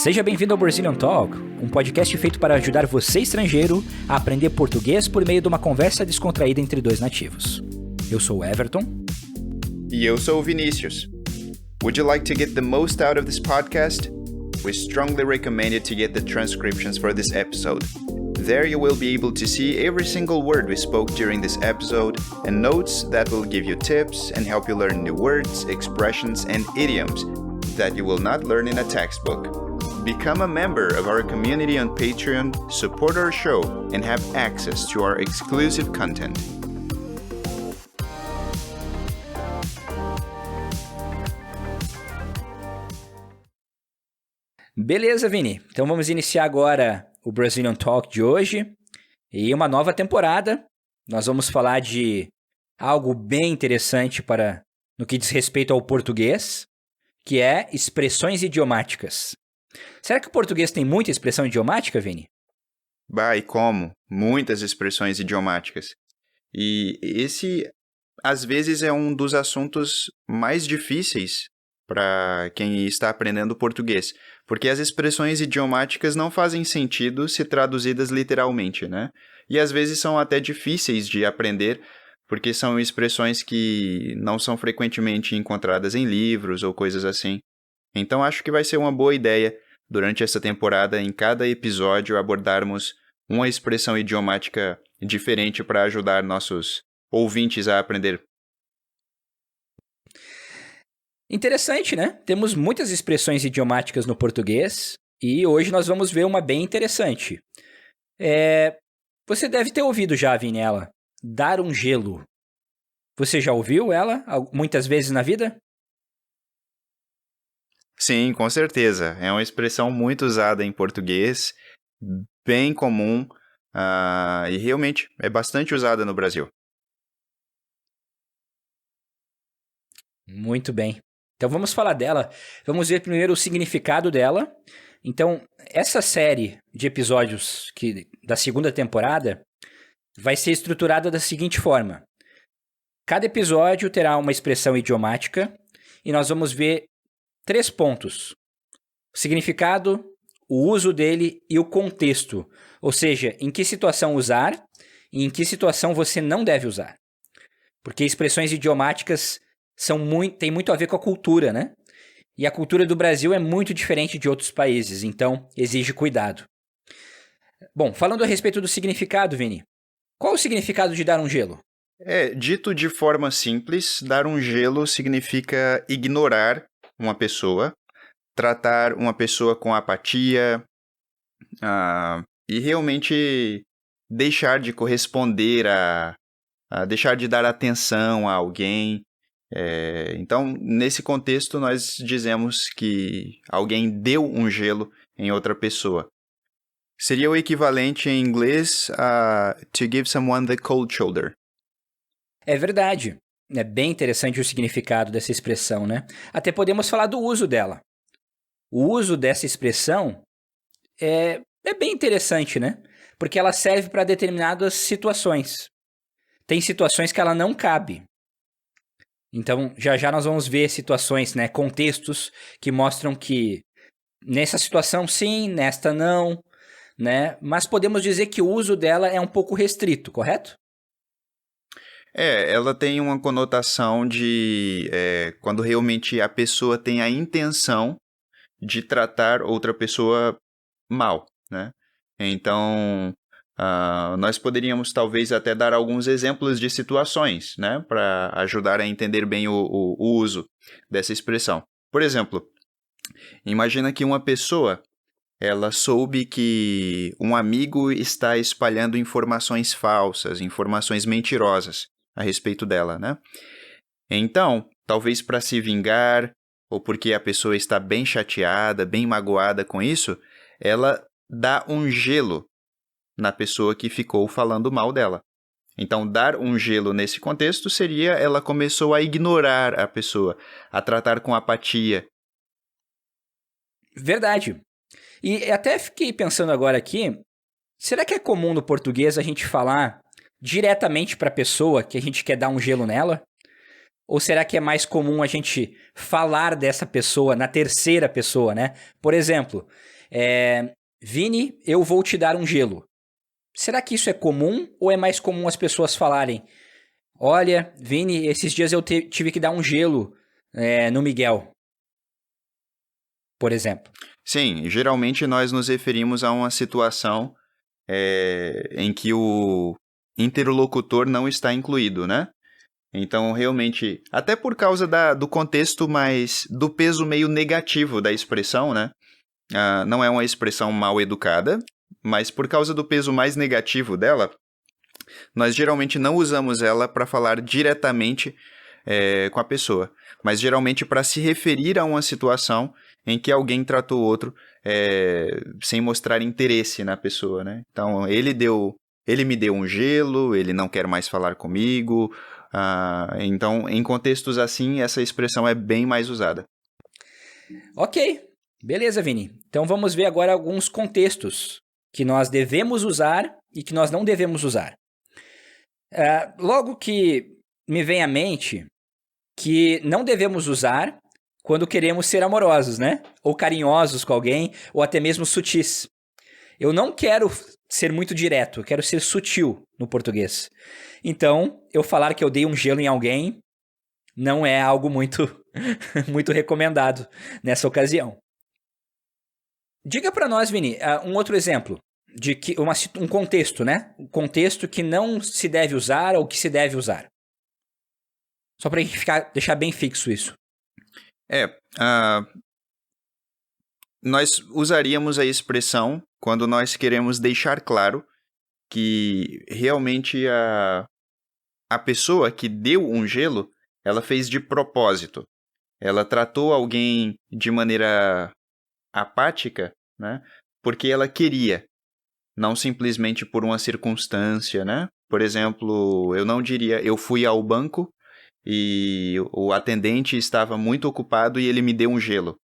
Seja bem-vindo ao Brazilian Talk, um podcast feito para ajudar você, estrangeiro, a aprender português por meio de uma conversa descontraída entre dois nativos. Eu sou o Everton. E eu sou o Vinícius. Would you like to get the most out of this podcast? We strongly recommend you to get the transcriptions for this episode. There you will be able to see every single word we spoke during this episode and notes that will give you tips and help you learn new words, expressions, and idioms that you will not learn in a textbook. Become a member of our community on Patreon, support our show, and have access to our exclusive content. Beleza, Vini. Então vamos iniciar agora o Brazilian Talk de hoje e uma nova temporada. Nós vamos falar de algo bem interessante no que diz respeito ao português, que é expressões idiomáticas. Será que o português tem muita expressão idiomática, Vini? Bah, e como? Muitas expressões idiomáticas. E esse, às vezes, é um dos assuntos mais difíceis para quem está aprendendo português, porque as expressões idiomáticas não fazem sentido se traduzidas literalmente, né? E às vezes são até difíceis de aprender, porque são expressões que não são frequentemente encontradas em livros ou coisas assim. Então acho que vai ser uma boa ideia, durante essa temporada, em cada episódio, abordarmos uma expressão idiomática diferente para ajudar nossos ouvintes a aprender. Interessante, né? Temos muitas expressões idiomáticas no português e hoje nós vamos ver uma bem interessante. Você deve ter ouvido já, Vini, ela. Dar um gelo. Você já ouviu ela muitas vezes na vida? Sim, com certeza. É uma expressão muito usada em português, bem comum, e realmente é bastante usada no Brasil. Muito bem. Então vamos falar dela. Vamos ver primeiro o significado dela. Então, essa série de episódios da segunda temporada vai ser estruturada da seguinte forma. Cada episódio terá uma expressão idiomática e nós vamos ver 3 pontos. O significado, o uso dele e o contexto. Ou seja, em que situação usar e em que situação você não deve usar. Porque expressões idiomáticas têm muito a ver com a cultura, né? E a cultura do Brasil é muito diferente de outros países, então exige cuidado. Bom, falando a respeito do significado, Vini, qual o significado de dar um gelo? Dito de forma simples, dar um gelo significa ignorar uma pessoa, tratar uma pessoa com apatia, e realmente deixar de corresponder deixar de dar atenção a alguém. Então, nesse contexto, nós dizemos que alguém deu um gelo em outra pessoa. Seria o equivalente em inglês a to give someone the cold shoulder. É verdade. É bem interessante o significado dessa expressão, né? Até podemos falar do uso dela. O uso dessa expressão é bem interessante, né? Porque ela serve para determinadas situações. Tem situações que ela não cabe. Então, já nós vamos ver situações, né? Contextos que mostram que nessa situação sim, nesta não, né? Mas podemos dizer que o uso dela é um pouco restrito, correto? Ela tem uma conotação de quando realmente a pessoa tem a intenção de tratar outra pessoa mal, né? Então, nós poderíamos talvez até dar alguns exemplos de situações, né? Para ajudar a entender bem o uso dessa expressão. Por exemplo, imagina que uma pessoa ela soube que um amigo está espalhando informações falsas, informações mentirosas a respeito dela, né? Então, talvez para se vingar, ou porque a pessoa está bem chateada, bem magoada com isso, ela dá um gelo na pessoa que ficou falando mal dela. Então, dar um gelo nesse contexto seria ela começou a ignorar a pessoa, a tratar com apatia. Verdade. E até fiquei pensando agora aqui, será que é comum no português a gente falar diretamente para a pessoa que a gente quer dar um gelo nela? Ou será que é mais comum a gente falar dessa pessoa na terceira pessoa, né? Por exemplo, Vini, eu vou te dar um gelo. Será que isso é comum ou é mais comum as pessoas falarem: olha, Vini, esses dias eu tive que dar um gelo no Miguel, por exemplo? Sim, geralmente nós nos referimos a uma situação em que o interlocutor não está incluído, né? Então, realmente, até por causa do contexto do peso meio negativo da expressão, né? Não é uma expressão mal educada, mas por causa do peso mais negativo dela, nós geralmente não usamos ela para falar diretamente com a pessoa, mas geralmente para se referir a uma situação em que alguém tratou o outro sem mostrar interesse na pessoa, né? Então, ele me deu um gelo, ele não quer mais falar comigo. Então, em contextos assim, essa expressão é bem mais usada. Ok, beleza, Vini. Então vamos ver agora alguns contextos que nós devemos usar e que nós não devemos usar. Logo que me vem à mente que não devemos usar quando queremos ser amorosos, né? Ou carinhosos com alguém, ou até mesmo sutis. Eu não quero ser muito direto, eu quero ser sutil no português. Então, eu falar que eu dei um gelo em alguém não é algo muito, muito recomendado nessa ocasião. Diga para nós, Vini, um outro exemplo de um contexto, né? Um contexto que não se deve usar ou que se deve usar. Só para deixar bem fixo isso. Nós usaríamos a expressão quando nós queremos deixar claro que realmente a pessoa que deu um gelo, ela fez de propósito. Ela tratou alguém de maneira apática, né? Porque ela queria, não simplesmente por uma circunstância, né? Por exemplo, eu não diria, eu fui ao banco e o atendente estava muito ocupado e ele me deu um gelo.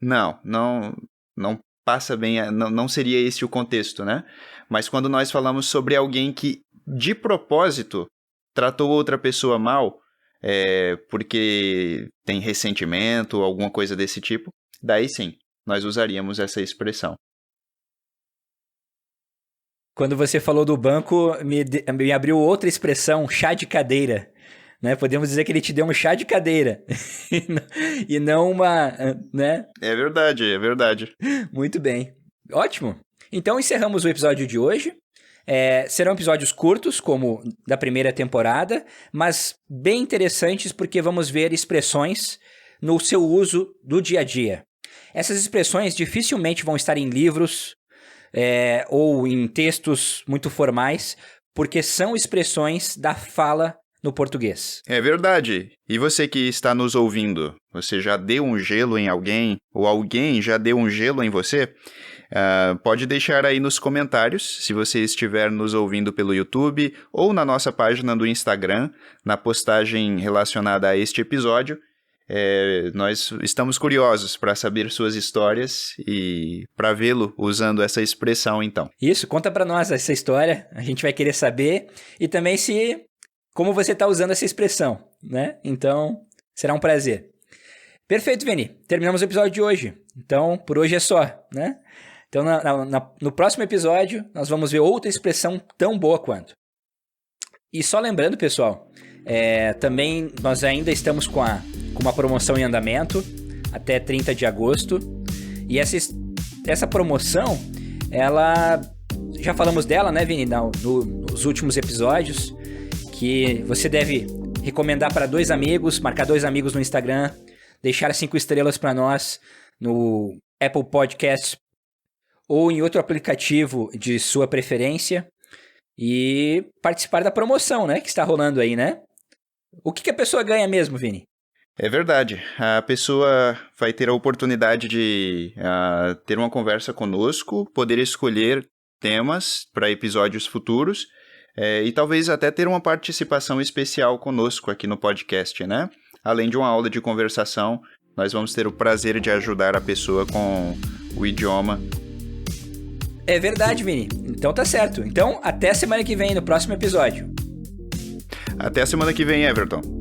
Não passa bem, não seria esse o contexto, né? Mas quando nós falamos sobre alguém que, de propósito, tratou outra pessoa mal, porque tem ressentimento, alguma coisa desse tipo, daí sim, nós usaríamos essa expressão. Quando você falou do banco, me abriu outra expressão, chá de cadeira. Né? Podemos dizer que ele te deu um chá de cadeira e não uma, né? É verdade. Muito bem. Ótimo. Então encerramos o episódio de hoje. Serão episódios curtos, como da primeira temporada, mas bem interessantes porque vamos ver expressões no seu uso do dia a dia. Essas expressões dificilmente vão estar em livros ou em textos muito formais, porque são expressões da fala no português. É verdade. E você que está nos ouvindo, você já deu um gelo em alguém? Ou alguém já deu um gelo em você? Pode deixar aí nos comentários, se você estiver nos ouvindo pelo YouTube ou na nossa página do Instagram, na postagem relacionada a este episódio. Nós estamos curiosos para saber suas histórias e para vê-lo usando essa expressão, então. Isso, conta para nós essa história, a gente vai querer saber. E também como você está usando essa expressão, né? Então, será um prazer. Perfeito, Vini. Terminamos o episódio de hoje. Então, por hoje é só, né? Então, no próximo episódio, nós vamos ver outra expressão tão boa quanto. E só lembrando, pessoal, também nós ainda estamos com uma promoção em andamento até 30 de agosto. E essa promoção, ela... Já falamos dela, né, Vini, nos últimos episódios, que você deve recomendar para 2 amigos, marcar 2 amigos no Instagram, deixar 5 estrelas para nós no Apple Podcasts ou em outro aplicativo de sua preferência e participar da promoção, né, que está rolando aí, né? O que a pessoa ganha mesmo, Vini? É verdade. A pessoa vai ter a oportunidade de ter uma conversa conosco, poder escolher temas para episódios futuros, e talvez até ter uma participação especial conosco aqui no podcast, né? Além de uma aula de conversação, nós vamos ter o prazer de ajudar a pessoa com o idioma. É verdade, Vini. Então tá certo. Então, até semana que vem, no próximo episódio. Até a semana que vem, Everton.